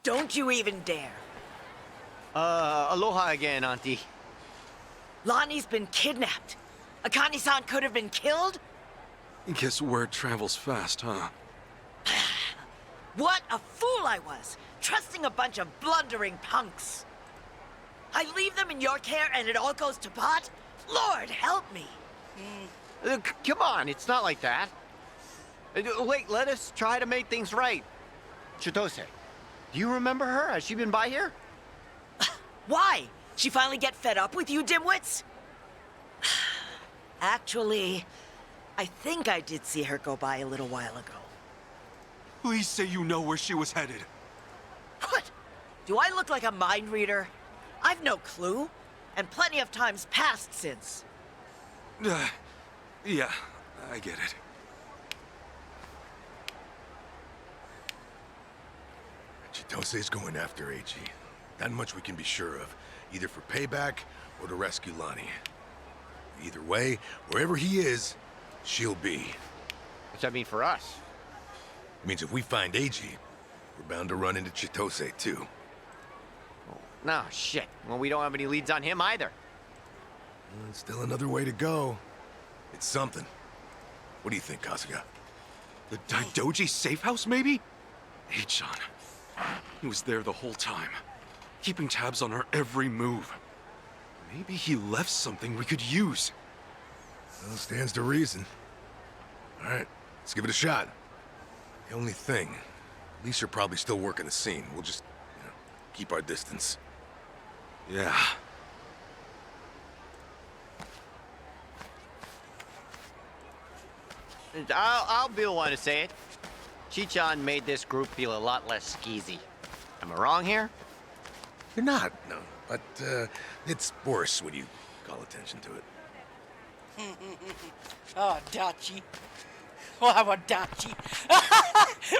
Don't you even dare. Aloha again, Auntie. Lonnie's been kidnapped. Akane-san could have been killed? Guess word travels fast, huh? What a fool I was, trusting a bunch of blundering punks. I leave them in your care and it all goes to pot? Lord, help me. Come on, it's not like that. Wait, let us try to make things right. Chitose, do you remember her? Has she been by here? Why? She finally get fed up with you dimwits? Actually, I think I did see her go by a little while ago. Please say you know where she was headed. What? Do I look like a mind reader? I've no clue, and plenty of times passed since. Yeah, I get it. Chitose's going after AG. That much we can be sure of, either for payback or to rescue Lonnie. Either way, wherever he is, she'll be. What's that mean for us? It means if we find AG, we're bound to run into Chitose too. No, shit. Well, we don't have any leads on him either. Still another way to go. It's something. What do you think, Kasuga? The Daidoji safe house, maybe? Hey-chan. He was there the whole time, keeping tabs on our every move. Maybe he left something we could use. Well, stands to reason. All right, let's give it a shot. The only thing, Lisa are probably still working the scene. We'll just, keep our distance. Yeah. I'll be the one to say it. Chichan made this group feel a lot less skeezy. Am I wrong here? You're not, no. But, it's worse when you call attention to it. Oh, Dachi. Wow, Dachi.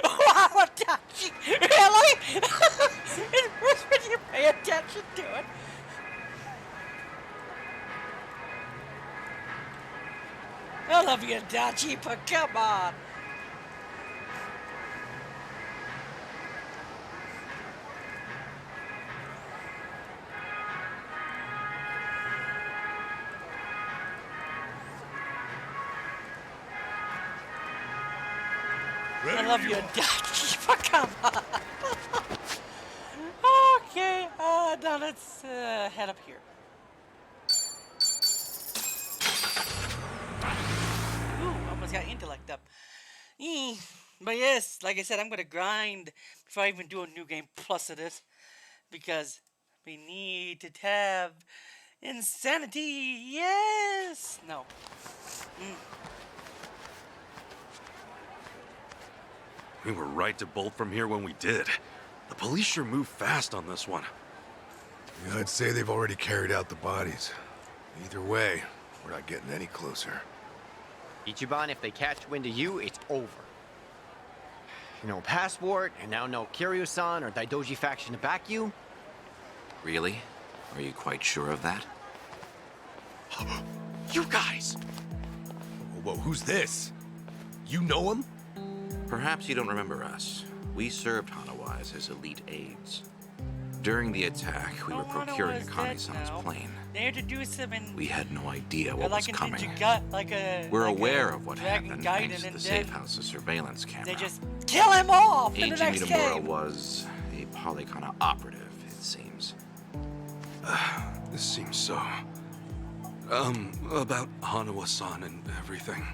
Wow, Dachi. Really? It's worse when you pay attention to it. I love you, Dachi, but come on. I love you, Dachi, but come on. Okay, now let's head up here. Ooh, almost got intellect up. But yes, like I said, I'm gonna grind before I even do a new game plus of this, because we need to have insanity. Yes. No. We were right to bolt from here when we did. The police sure moved fast on this one. Yeah, I'd say they've already carried out the bodies. Either way, we're not getting any closer. Ichiban, if they catch wind of you, it's over. No passport, and now no Kiryu-san or Daidoji faction to back you. Really? Are you quite sure of that? You guys! Whoa, who's this? You know him? Perhaps you don't remember us. We served Hanawa as his elite aides. During the attack, we were procuring Akane-san's plane. They introduced him in. We had no idea what like was coming. We're aware of what happened thanks to the safe house's surveillance camera. They just kill him off in the Eiji next Mitamura game. was a Polycana operative, it seems. This seems so... about Hanawa-san and everything.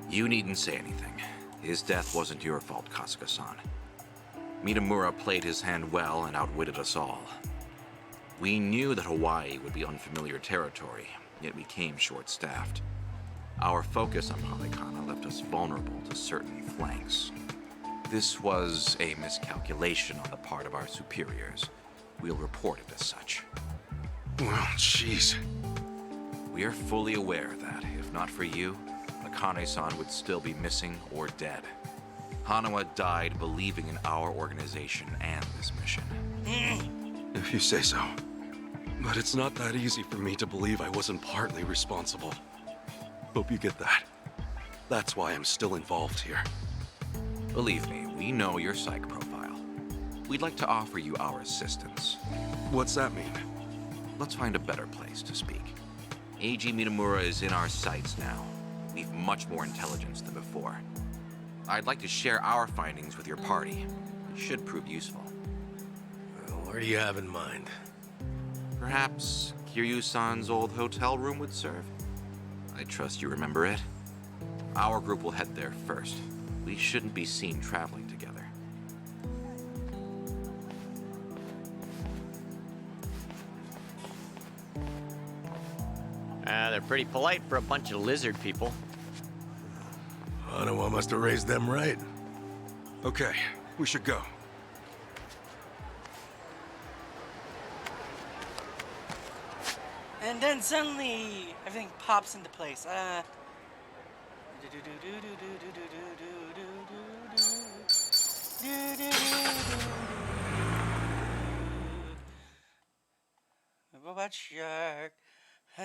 You needn't say anything. His death wasn't your fault, Kasuga-san. Mitamura played his hand well and outwitted us all. We knew that Hawaii would be unfamiliar territory, yet we came short-staffed. Our focus on Polycana left us vulnerable to certain flanks. This was a miscalculation on the part of our superiors. We'll report it as such. Well, jeez. We are fully aware that, if not for you, Akane-san would still be missing or dead. Hanawa died believing in our organization and this mission. If you say so. But it's not that easy for me to believe I wasn't partly responsible. Hope you get that. That's why I'm still involved here. Believe me, we know your psych profile. We'd like to offer you our assistance. What's that mean? Let's find a better place to speak. AG Minamura is in our sights now. We've much more intelligence than before. I'd like to share our findings with your party. It should prove useful. Well, where do you have in mind? Perhaps Kiryu-san's old hotel room would serve. I trust you remember it. Our group will head there first. We shouldn't be seen traveling together. They're pretty polite for a bunch of lizard people. Hanawa must have raised them right. Okay, we should go. And then suddenly everything pops into place. Robot shark. Hey,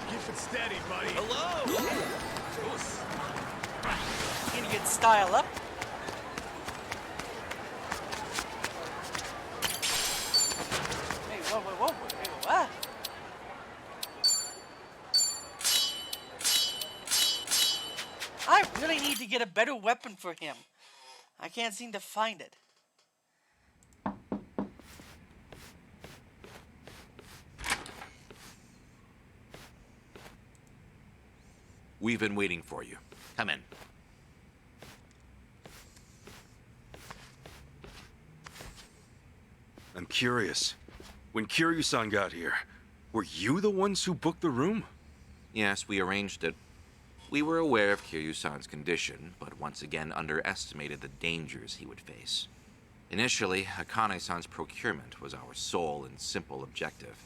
keep it steady, buddy. Hello. Gonna get style up. Hey, whoa, hey, what? I really need to get a better weapon for him. I can't seem to find it. We've been waiting for you. Come in. I'm curious. When Kiryu-san got here, were you the ones who booked the room? Yes, we arranged it. We were aware of Kiryu-san's condition, but once again underestimated the dangers he would face. Initially, Akane-san's procurement was our sole and simple objective.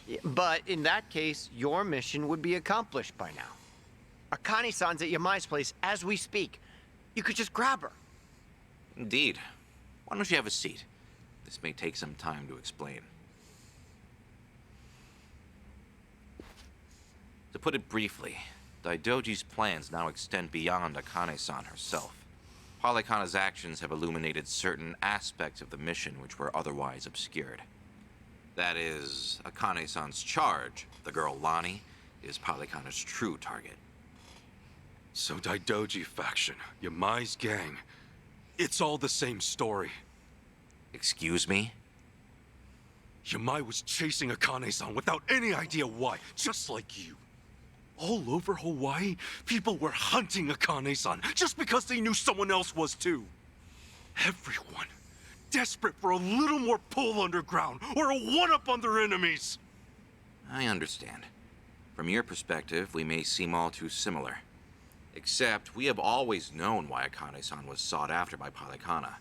Yeah, but in that case, your mission would be accomplished by now. Akane-san's at Yamai's place as we speak. You could just grab her. Indeed. Why don't you have a seat? This may take some time to explain. To put it briefly, Daidoji's plans now extend beyond Akane-san herself. Polycana's actions have illuminated certain aspects of the mission which were otherwise obscured. That is, Akane-san's charge, the girl Lani, is Polycana's true target. So Daidoji faction, Yamai's gang, it's all the same story. Excuse me? Yamai was chasing Akane-san without any idea why, just like you. All over Hawaii, people were hunting Akane-san just because they knew someone else was too. Everyone, desperate for a little more pull underground or a one-up on their enemies. I understand. From your perspective, we may seem all too similar. Except, we have always known why Akane-san was sought after by Polycana.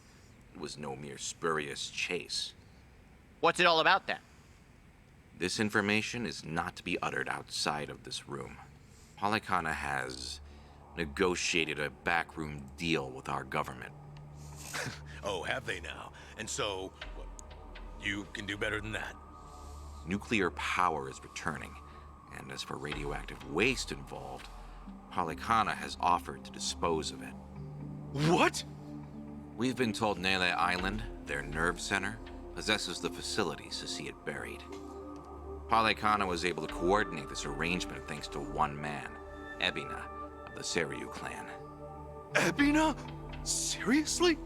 It was no mere spurious chase. What's it all about then? This information is not to be uttered outside of this room. Polycana has negotiated a backroom deal with our government. Oh, have they now? And so, what, you can do better than that? Nuclear power is returning, and as for radioactive waste involved, Polycana has offered to dispose of it. What? We've been told Nele Island, their nerve center, possesses the facilities to see it buried. Polycana was able to coordinate this arrangement thanks to one man, Ebina, of the Seiryu clan. Ebina? Seriously?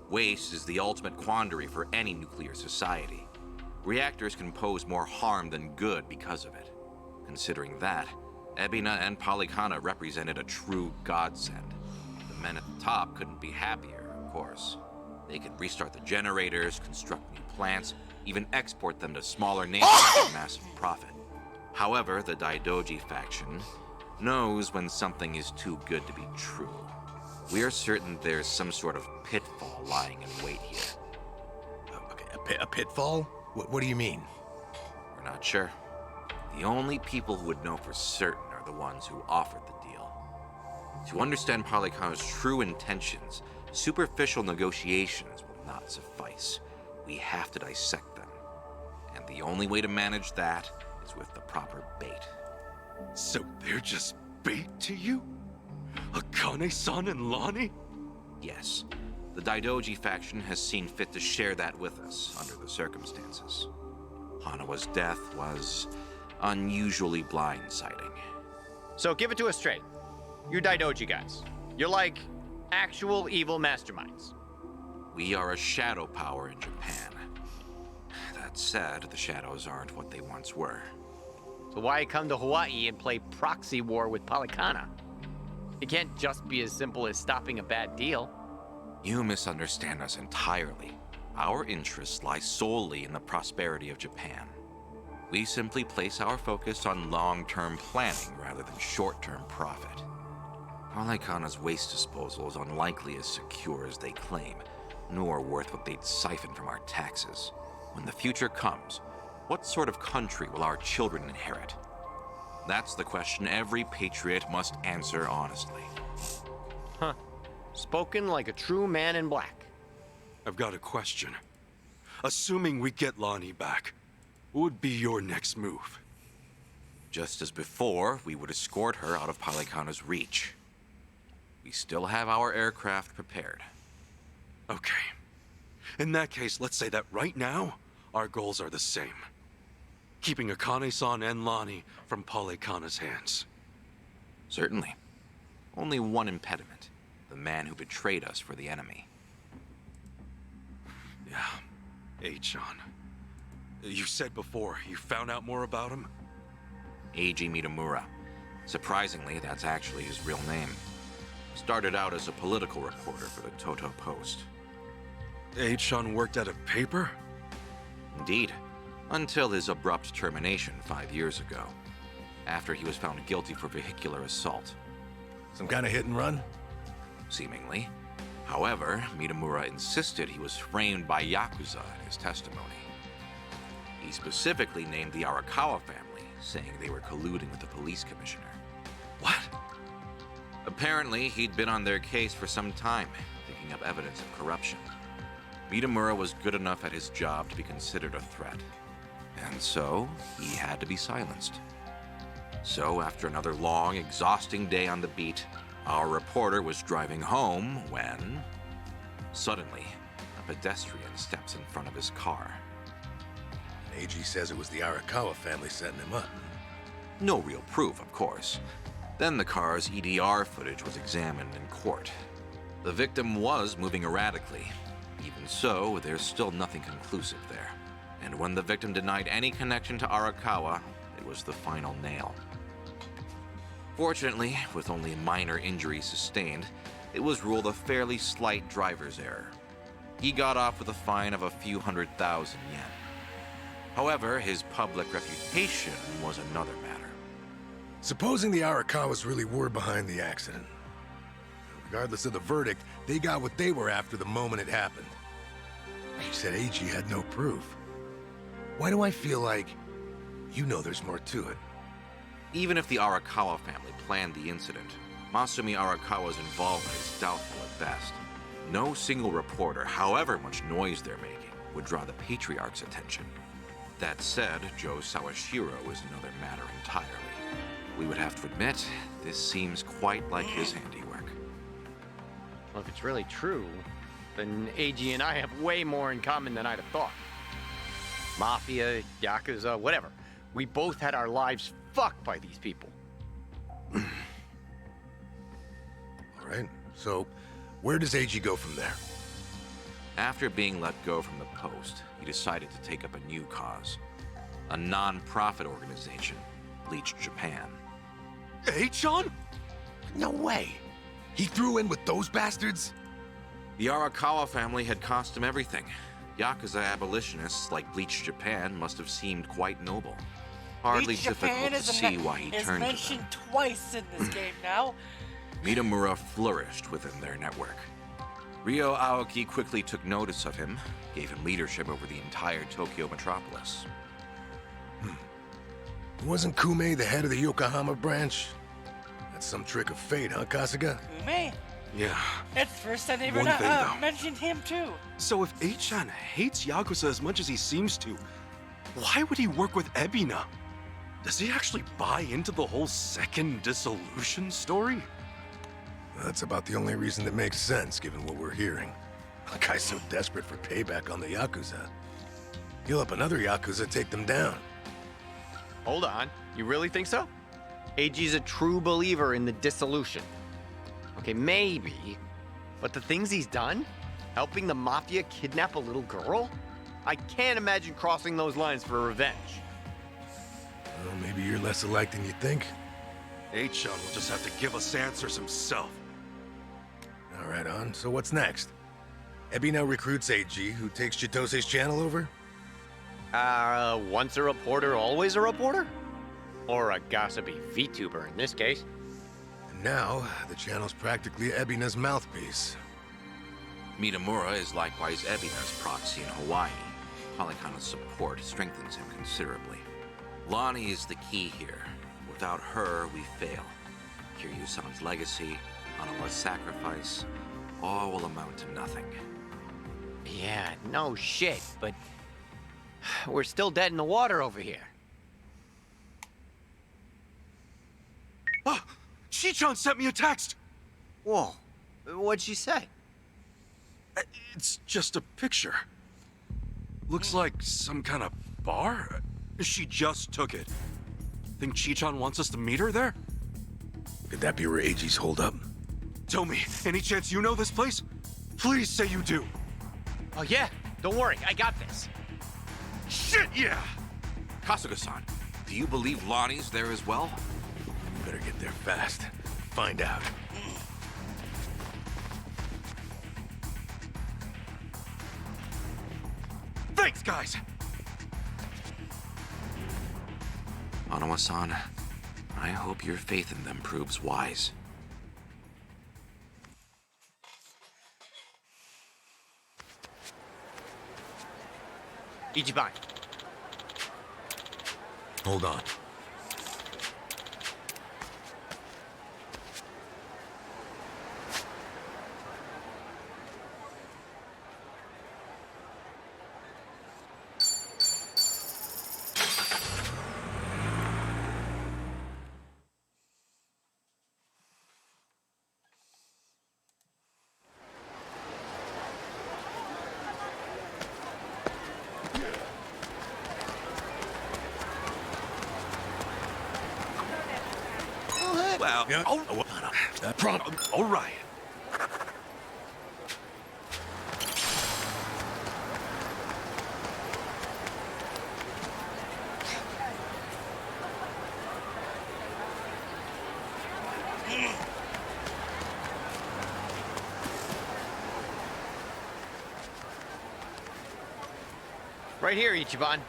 Waste is the ultimate quandary for any nuclear society. Reactors can pose more harm than good because of it. Considering that, Ebina and Polycana represented a true godsend. The men at the top couldn't be happier, of course. They could restart the generators, construct new plants, even export them to smaller nations for massive profit. However, the Daidoji faction knows when something is too good to be true. We are certain there's some sort of pitfall lying in wait here. Okay, a pitfall? What do you mean? We're not sure. The only people who would know for certain are the ones who offered the deal. To understand Polycana's true intentions, superficial negotiations will not suffice. We have to dissect them. And the only way to manage that is with the proper bait. So they're just bait to you? Akane-san and Lonnie? Yes, the Daidoji faction has seen fit to share that with us under the circumstances. Hanawa's death was unusually blindsiding. So give it to us straight. You Daidoji guys. You're like actual evil masterminds. We are a shadow power in Japan. That said, the shadows aren't what they once were. So why come to Hawaii and play proxy war with Polycana? It can't just be as simple as stopping a bad deal. You misunderstand us entirely. Our interests lie solely in the prosperity of Japan. We simply place our focus on long-term planning rather than short-term profit. Polycana's waste disposal is unlikely as secure as they claim, nor worth what they'd siphon from our taxes. When the future comes, what sort of country will our children inherit? That's the question every patriot must answer honestly. Huh. Spoken like a true man in black. I've got a question. Assuming we get Lonnie back, what would be your next move? Just as before, we would escort her out of Polycana's reach. We still have our aircraft prepared. Okay. In that case, let's say that right now, our goals are the same. Keeping Akane-san and Lonnie from Polycana's hands. Certainly. Only one impediment. The man who betrayed us for the enemy. Yeah. H-chan. You said before, you found out more about him? Eiji Mitamura. Surprisingly, that's actually his real name. Started out as a political reporter for the Toto Post. H-chan worked at a paper? Indeed. Until his abrupt termination 5 years ago. After he was found guilty for vehicular assault. Some kind of hit and run? Seemingly. However, Mitamura insisted he was framed by Yakuza in his testimony. He specifically named the Arakawa family, saying they were colluding with the police commissioner. What? Apparently, he'd been on their case for some time, picking up evidence of corruption. Mitamura was good enough at his job to be considered a threat. And so, he had to be silenced. So, after another long, exhausting day on the beat, our reporter was driving home when... Suddenly, a pedestrian steps in front of his car. AG says it was the Arakawa family setting him up. No real proof, of course. Then the car's EDR footage was examined in court. The victim was moving erratically. Even so, there's still nothing conclusive there. And when the victim denied any connection to Arakawa, it was the final nail. Fortunately, with only minor injuries sustained, it was ruled a fairly slight driver's error. He got off with a fine of a few 100,000 yen. However, his public reputation was another matter. Supposing the Arakawas really were behind the accident. Regardless of the verdict, they got what they were after the moment it happened. You said AG had no proof. Why do I feel like you know there's more to it? Even if the Arakawa family planned the incident, Masumi Arakawa's involvement is doubtful at best. No single reporter, however much noise they're making, would draw the Patriarch's attention. That said, Joe Sawashiro is another matter entirely. We would have to admit, this seems quite like his handiwork. Well, if it's really true, then AG and I have way more in common than I'd have thought. Mafia, Yakuza, whatever. We both had our lives fucked by these people. All right, so where does AG go from there? After being let go from the post, he decided to take up a new cause. A non-profit organization, Bleach Japan. H-chan? No way! He threw in with those bastards? The Arakawa family had cost him everything. Yakuza abolitionists like Bleach Japan must have seemed quite noble. Hardly Bleach difficult Japan to is see why he is turned to mentioned them. twice in this game now. Mitamura flourished within their network. Ryo Aoki quickly took notice of him, gave him leadership over the entire Tokyo metropolis. Wasn't Kume the head of the Yokohama branch? That's some trick of fate, huh, Kasuga? Who may? Yeah. It's the first time they ever One thing, though. mentioned him too. So if Achan hates Yakuza as much as he seems to, why would he work with Ebina? Does he actually buy into the whole second dissolution story? That's about the only reason that makes sense, given what we're hearing. A guy's so desperate for payback on the Yakuza. He'll help another Yakuza take them down. Hold on. You really think so? AG's a true believer in the dissolution. Okay, maybe. But the things he's done? Helping the Mafia kidnap a little girl? I can't imagine crossing those lines for revenge. Well, maybe you're less alike than you think. Achan will just have to give us answers himself. All right, On. So what's next? Ebi now recruits AG, who takes Chitose's channel over? Once a reporter, always a reporter? Or a gossipy VTuber in this case. And now, the channel's practically Ebina's mouthpiece. Mitamura is likewise Ebina's proxy in Hawaii. Polycana's support strengthens him considerably. Lonnie is the key here. Without her, we fail. Kiryu-san's legacy, Hanawa's sacrifice, all will amount to nothing. Yeah, no shit, but we're still dead in the water over here. Ah! Chichan sent me a text! Whoa, what'd she say? It's just a picture. Looks like some kind of bar? She just took it. Think Chichan wants us to meet her there? Could that be where AG's holed up? Tell me, any chance you know this place? Please say you do. Oh yeah, don't worry, I got this. Shit, yeah! Kasuga-san, do you believe Lonnie's there as well? Better get there fast. Find out. Thanks, guys! Hanawa-san, I hope your faith in them proves wise. Ichiban. Hold on. Well, Yeah. all right. Right here, Ichiban.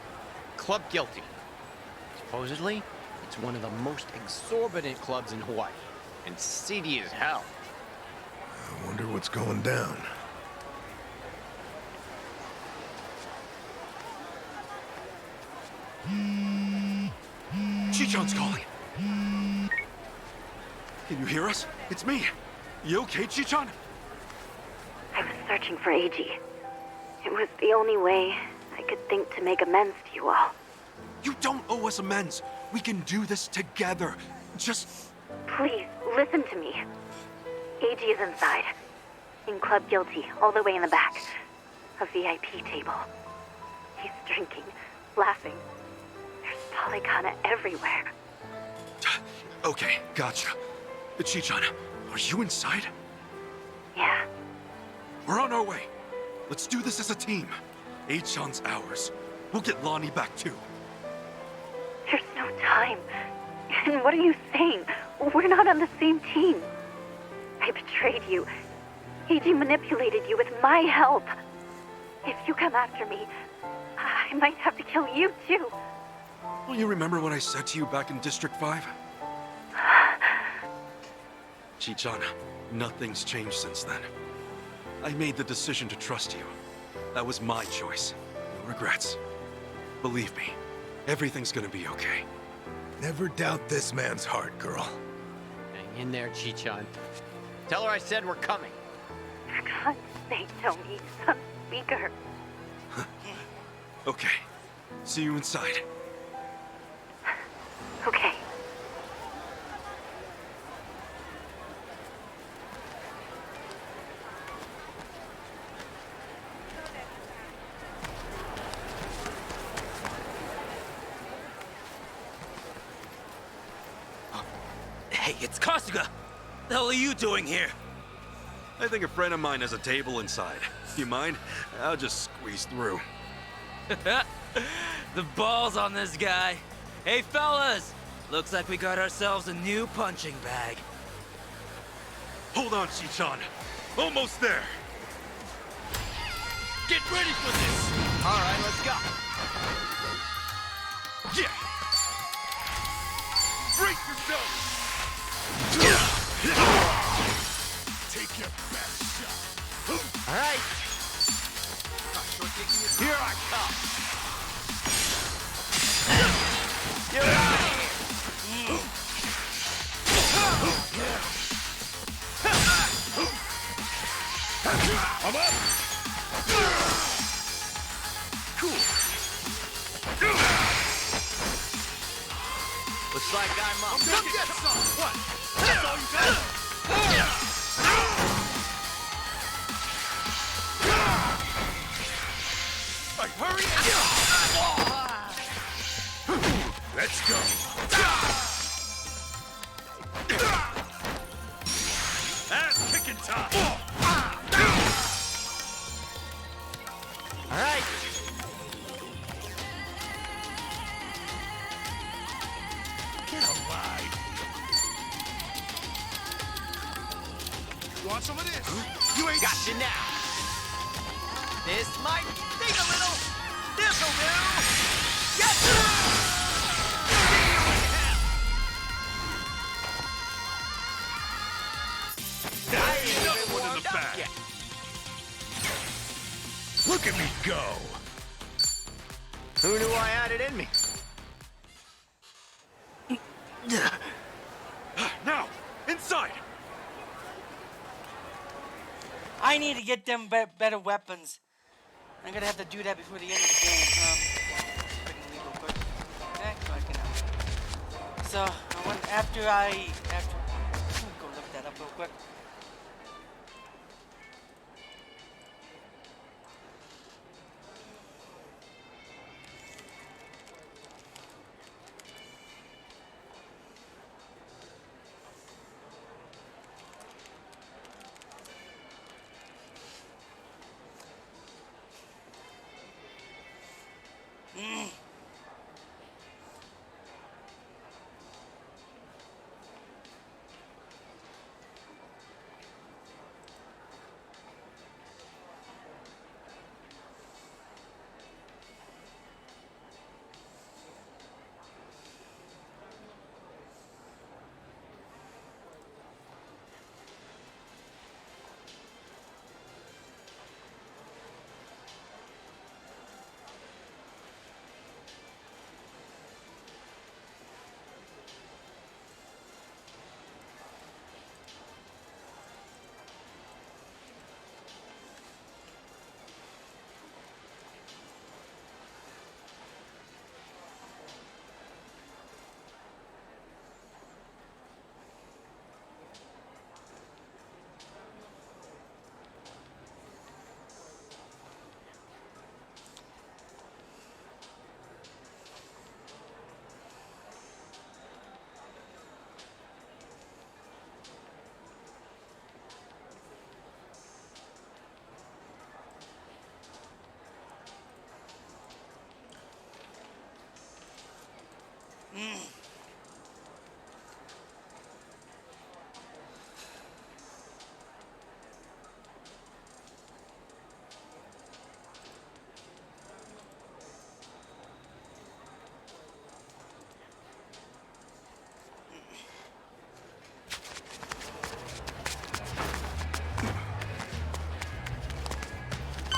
Club Guilty. Supposedly, it's one of the most exorbitant clubs in Hawaii. And seedy as hell. I wonder what's going down. Chichan's calling. Can you hear us? It's me. You okay, Chichan? I was searching for AG. It was the only way I could think to make amends to you all. You don't owe us amends. We can do this together. Just... Please, listen to me. AG is inside. In Club Guilty, all the way in the back. A VIP table. He's drinking, laughing. There's Polycana everywhere. Okay, gotcha. Chichan, are you inside? Yeah. We're on our way. Let's do this as a team. Achan's ours. We'll get Lonnie back too. There's no time. And what are you saying? We're not on the same team. I betrayed you. AG manipulated you with my help. If you come after me, I might have to kill you too. Well, you remember what I said to you back in District 5? Chichan, nothing's changed since then. I made the decision to trust you. That was my choice. No regrets. Believe me, everything's gonna be okay. Never doubt this man's heart, girl. in there, Chichon. Tell her I said we're coming. For God's sake, Tony, he's on speaker. Okay. See you inside. Okay. Hey, it's Kasuga! The hell are you doing here? I think a friend of mine has a table inside. You mind? I'll just squeeze through. The balls on this guy. Hey, fellas! Looks like we got ourselves a new punching bag. Hold on, Chichan. Almost there. Get ready for this! All right, let's go. Yeah! Brace yourself! Take your best shot. All right. Here I come. Get out of here. I'm up. Looks like I'm up. Come get some. What? That's all you got? Hey, hurry up. Let's go. Ass kicking time! All right. Get alive. Want some of this? You ain't Got you now. This might sting a little. This'll do. Yes! Another one in the back. Look at me go. Who knew I had it in me? Now, inside! I need to get them better weapons. I'm gonna have to do that before the end of the game. Freaking leave real quick. So I can. So I want after. Let me go look that up real quick.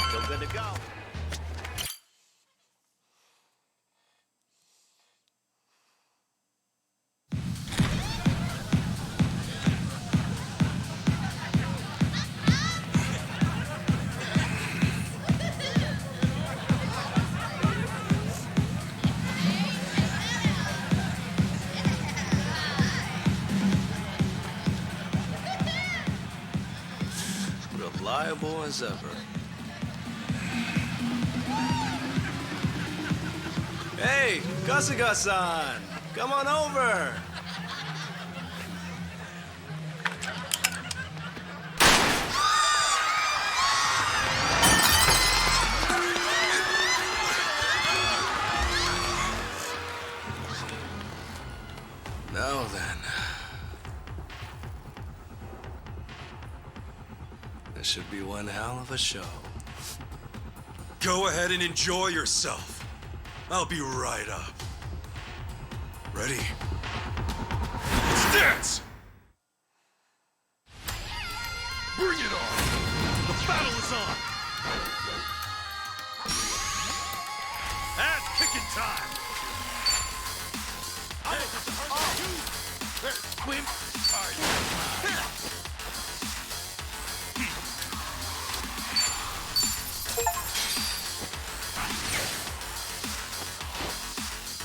Still good to go. reliable as ever. Hey, Kasuga-san! Come on over! Now then. This should be one hell of a show. Go ahead and enjoy yourself. I'll be right up. Ready? Let's dance! Bring it on! The battle is on! Ass-kicking time! Quimp!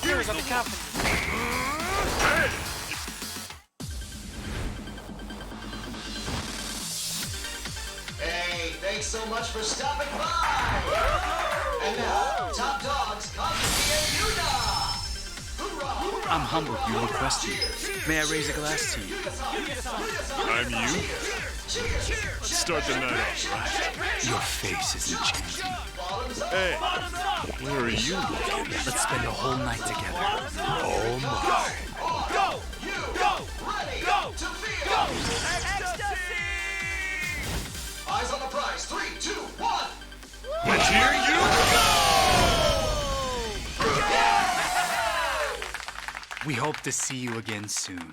Here's the company. Hey, thanks so much for stopping by! And now, top dogs, Kazuki and Yuna! Hoorah! I'm humbled you requested. May I raise a glass to you? I'm you? Let's start the night off, right? Your face isn't changing. Hey, where are you looking? Let's spend the whole night together. Oh my. Go! You! Go! Ready! Go! To feel! Go! Ecstasy! Eyes on the prize. 3, 2, 1! Let's hear you go! We hope to see you again soon.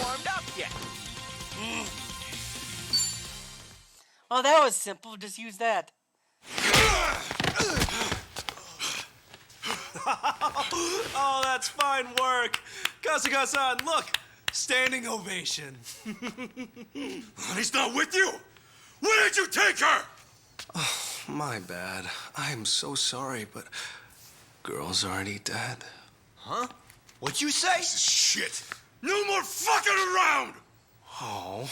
Warmed up yet. Oh, that was simple. Just use that. Oh, that's fine work. Kasuga-san, look! Standing ovation. He's not with you? Where did you take her? My bad. I'm so sorry, but girl's already dead. Huh? What'd you say? Shit! No more fucking around! Oh,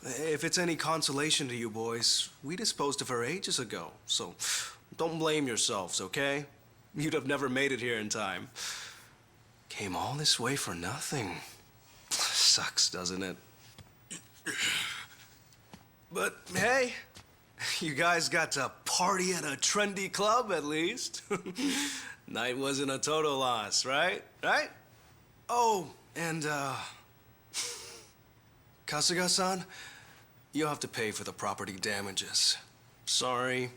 if it's any consolation to you boys, we disposed of her ages ago, so don't blame yourselves, okay? You'd have never made it here in time. Came all this way for nothing. Sucks, doesn't it? But hey, you guys got to party at a trendy club at least. Night wasn't a total loss, right? Right? Oh, and Kasuga-san, you'll have to pay for the property damages. Sorry.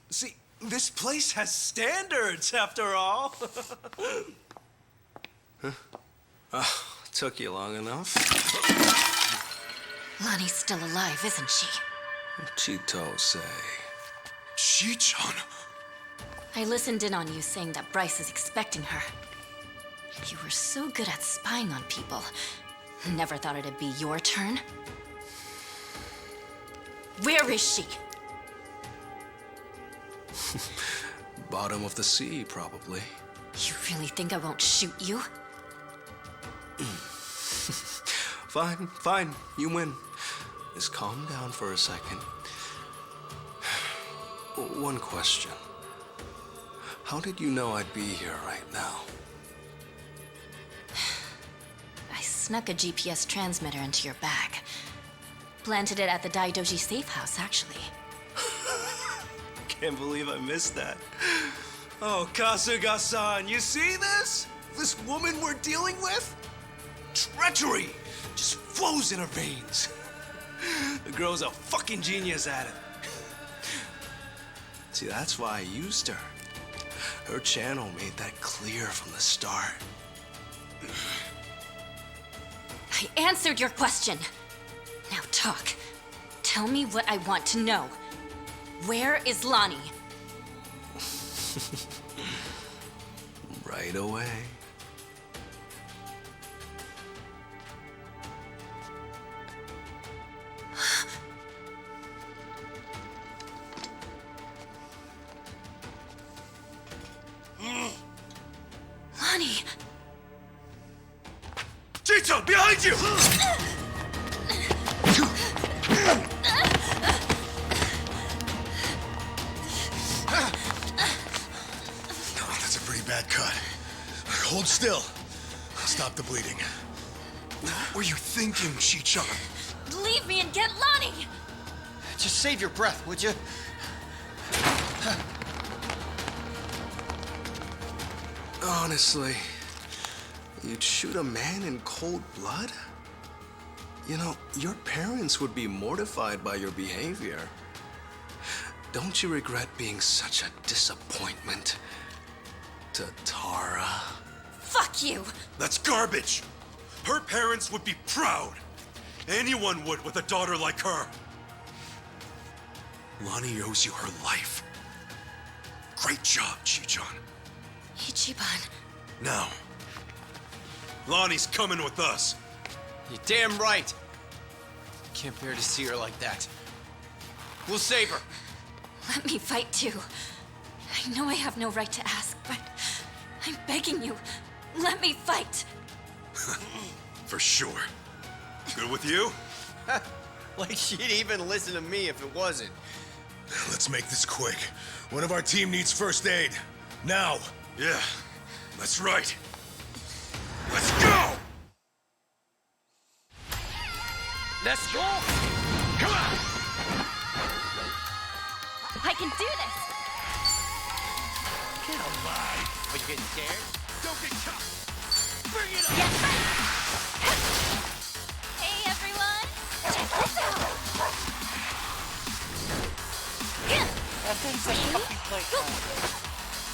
See, this place has standards after all. Huh? Took you long enough. Lonnie's still alive, isn't she? Chito say. Chi-chan? I listened in on you saying that Bryce is expecting her. You were so good at spying on people. Never thought it'd be your turn. Where is she? Bottom of the sea, probably. You really think I won't shoot you? Fine, fine. You win. Just calm down for a second. One question. How did you know I'd be here right now? I snuck a GPS transmitter into your bag. Planted it at the Daidoji safe house, actually. Can't believe I missed that. Oh, Kasuga-san, you see this? This woman we're dealing with? Treachery just flows in her veins. The girl's a fucking genius at it. See, that's why I used her. Her channel made that clear from the start. I answered your question. Now talk. Tell me what I want to know. Where is Lonnie? Right away. Lonnie! Ichigo, behind you! Oh, that's a pretty bad cut. Hold still. Stop the bleeding. What were you thinking, Shi-chan? Leave me and get Lonnie! Just save your breath, would you? Honestly, you'd shoot a man in cold blood? You know, your parents would be mortified by your behavior. Don't you regret being such a disappointment to Tara? Fuck you! That's garbage! Her parents would be proud. Anyone would with a daughter like her. Lonnie owes you her life. Great job, Chi-chan. Ichiban. Now, Lonnie's coming with us. You're damn right. Can't bear to see her like that. We'll save her. Let me fight too. I know I have no right to ask, but I'm begging you. Let me fight. For sure. Good with you? Like she'd even listen to me if it wasn't. Let's make this quick. One of our team needs first aid. Now. Yeah, that's right. Let's go! Let's go! Come on! I can do this! Get alive! Are you getting scared? Don't get caught! Bring it on! Yes! Hey everyone! Check this out! That thing's like puppy playtime.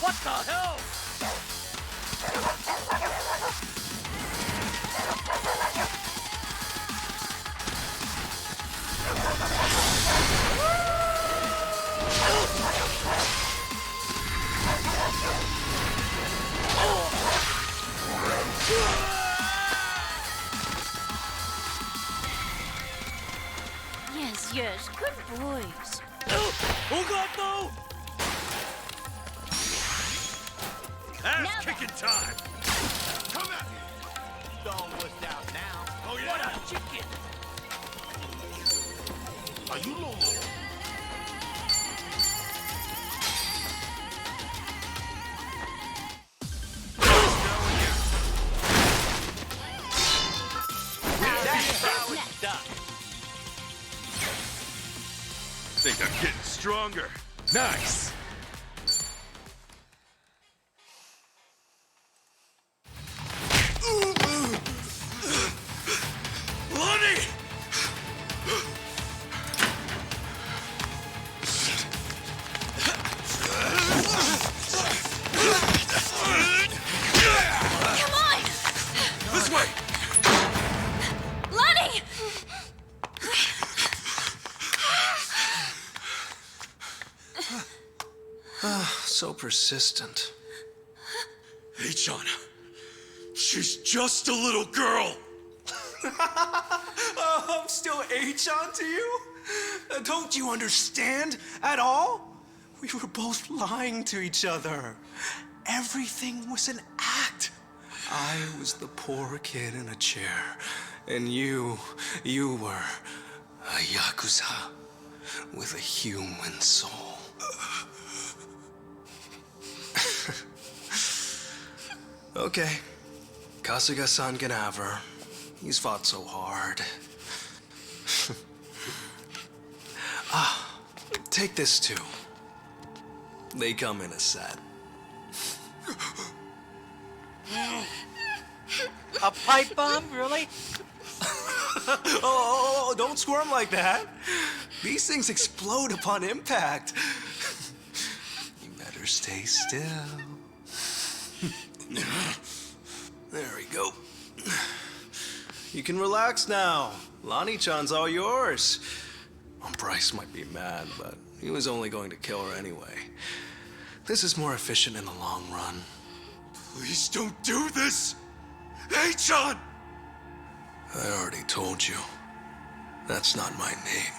What the hell? Yes, yes, good boys. Who got though? Ass kicking time! Come at me! Don't wussed out now. Oh, yeah? What a chicken! Are you Lolo? Think I'm getting stronger. Nice. Lonnie! Come on! This way! Lonnie! So persistent. Hey, John. She's just a little girl. I'm still Achan to you? Don't you understand at all? We were both lying to each other. Everything was an act. I was the poor kid in a chair, and you were a Yakuza with a human soul. Okay. Kasuga-san can have her. He's fought so hard. Take this too. They come in a set. A pipe bomb? Really? Oh, don't squirm like that. These things explode upon impact. You better stay still. There we go. You can relax now. Lonnie-chan's all yours. Well, Bryce might be mad, but he was only going to kill her anyway. This is more efficient in the long run. Please don't do this! Hey, John! I already told you. That's not my name.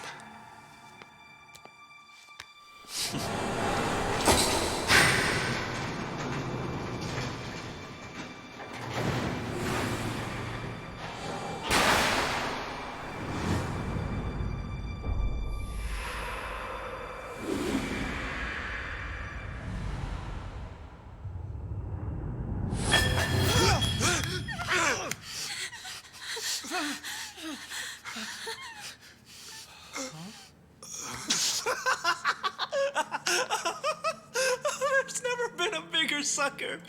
here.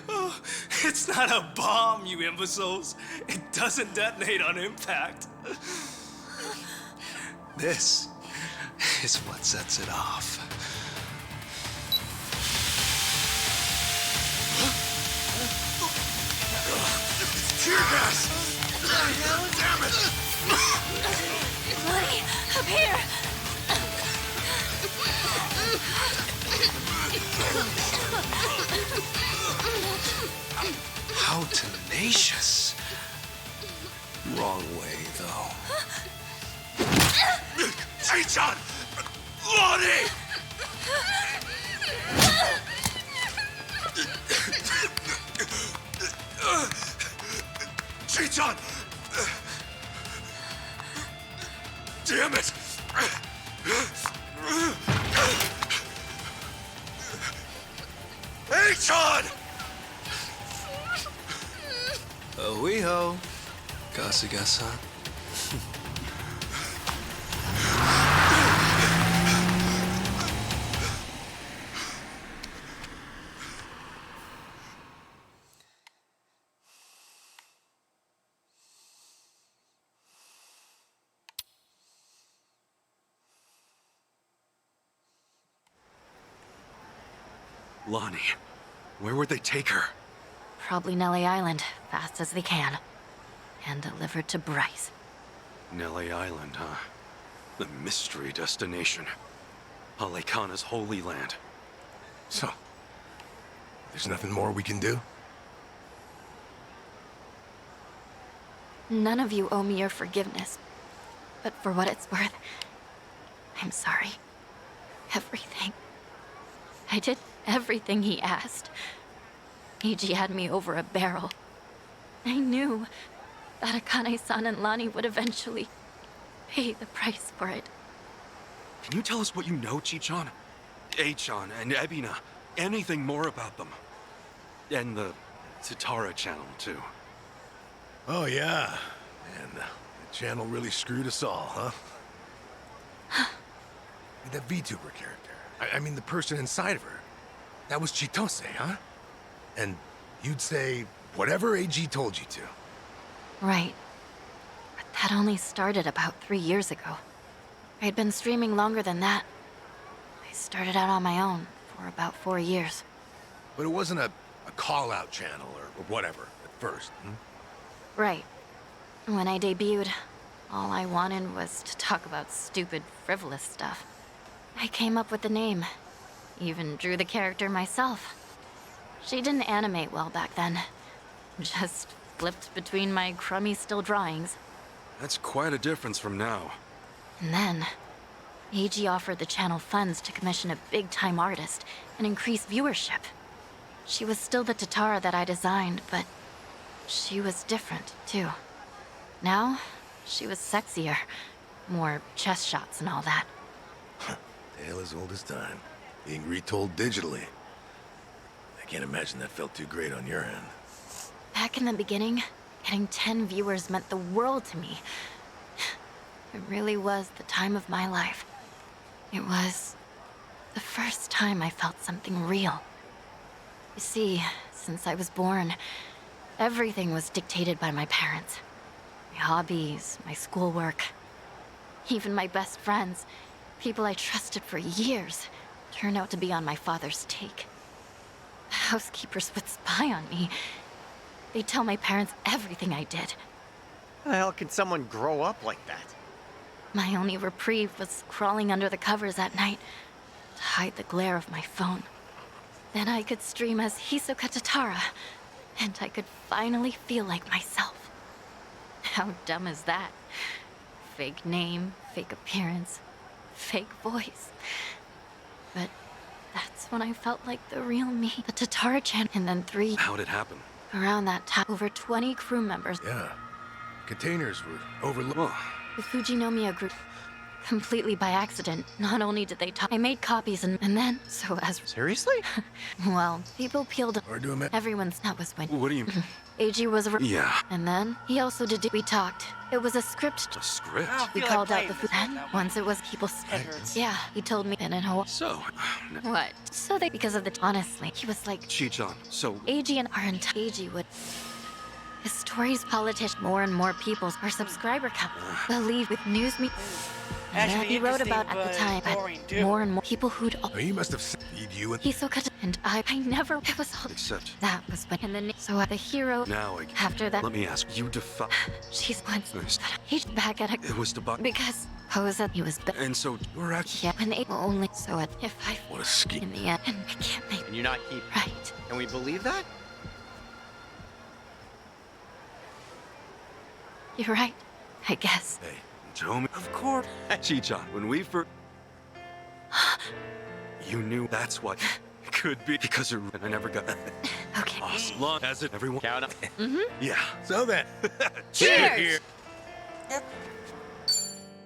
Oh, it's not a bomb, you imbeciles. It doesn't detonate on impact. This is what sets it off. Tear gas! Damn it! Lonnie, up here! How tenacious. Wrong way, though. Chichon! Lonnie! Chichon! Damn it! Chichon! Oiho, Kasuga-san. Lonnie, where would they take her? Probably Nelly Island, fast as they can. And delivered to Bryce. Nelly Island, huh? The mystery destination. Alekana's holy land. So, there's nothing more we can do? None of you owe me your forgiveness. But for what it's worth, I'm sorry. Everything. I did everything he asked. Eiji had me over a barrel. I knew that Akane-san and Lani would eventually pay the price for it. Can you tell us what you know, Chichon? Achan and Ebina. Anything more about them? And the Tatara channel, too. Oh, yeah. And the channel really screwed us all, huh? That VTuber character. I mean, the person inside of her. That was Chitose, huh? And you'd say whatever AG told you to. Right. But that only started about 3 years ago. I had been streaming longer than that. I started out on my own for about 4 years. But it wasn't a call-out channel or whatever at first, Right. When I debuted, all I wanted was to talk about stupid, frivolous stuff. I came up with the name. Even drew the character myself. She didn't animate well back then. Just flipped between my crummy still drawings. That's quite a difference from now. And then, AG offered the channel funds to commission a big-time artist and increase viewership. She was still the Tatara that I designed, but she was different, too. Now, she was sexier. More chest shots and all that. Tale as old as time. Being retold digitally. I can't imagine that felt too great on your end. Back in the beginning, getting 10 viewers meant the world to me. It really was the time of my life. It was the first time I felt something real. You see, since I was born, everything was dictated by my parents. My hobbies, my schoolwork. Even my best friends, people I trusted for years, turned out to be on my father's take. The housekeepers would spy on me. They'd tell my parents everything I did. How the hell can someone grow up like that? My only reprieve was crawling under the covers at night to hide the glare of my phone. Then I could stream as Hisoka Tatara, and I could finally feel like myself. How dumb is that? Fake name, fake appearance, fake voice. But that's when I felt like the real me. The Tatara channel, and then 3... How'd it happen? Around that time, over 20 crew members. Yeah. Containers were overlooked. Well, The Fujinomiya group completely by accident. Not only did they talk, I made copies and then, so as... Seriously? Well, people peeled... Or do a Everyone's... That was when... What do you mean? AG was... Yeah. And then, he also did... We talked. It was a script. A script? I don't We feel called like out the playing food. this right Then, now. once it was people... Head hurts. Yeah, he told me in Hawaii. So, What? So they... Because of the... Honestly, he was like... Chi-chan, so AG and our entire... AG would... His stories politician more and more people, our subscriber count, believe with news me. And Actually he wrote about interesting, at the time, but boring, too. more and more people who'd. Oh, he must have feed you and... He's so cut, and I never. It was all. except That was when, and then so the hero. now I get. After that, Let me ask, you defy. she's once. Nice. He's back at it It was to buy. because Posa he was. And so we're at. Yeah, and they only so if I. What a scheme. In the end, and I can't make And you're not keeping. right. Can we believe that? You're right. I guess. Hey, Tomi. Of course. Chi-chan, when we first. You knew that's what could be because it, and I never got. Okay. Awesome. Long as it, everyone. Count up. Yeah. So then, Cheers! Yep.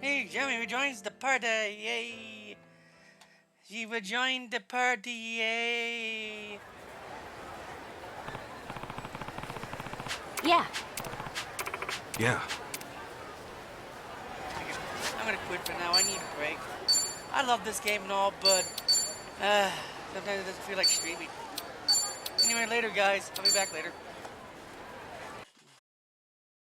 Hey, Jeremy rejoins the party. Yay! She rejoined the party. Yay! Yeah. Yeah. I'm gonna quit for now. I need a break. I love this game and all, but sometimes it doesn't feel like streaming. Anyway, later, guys. I'll be back later.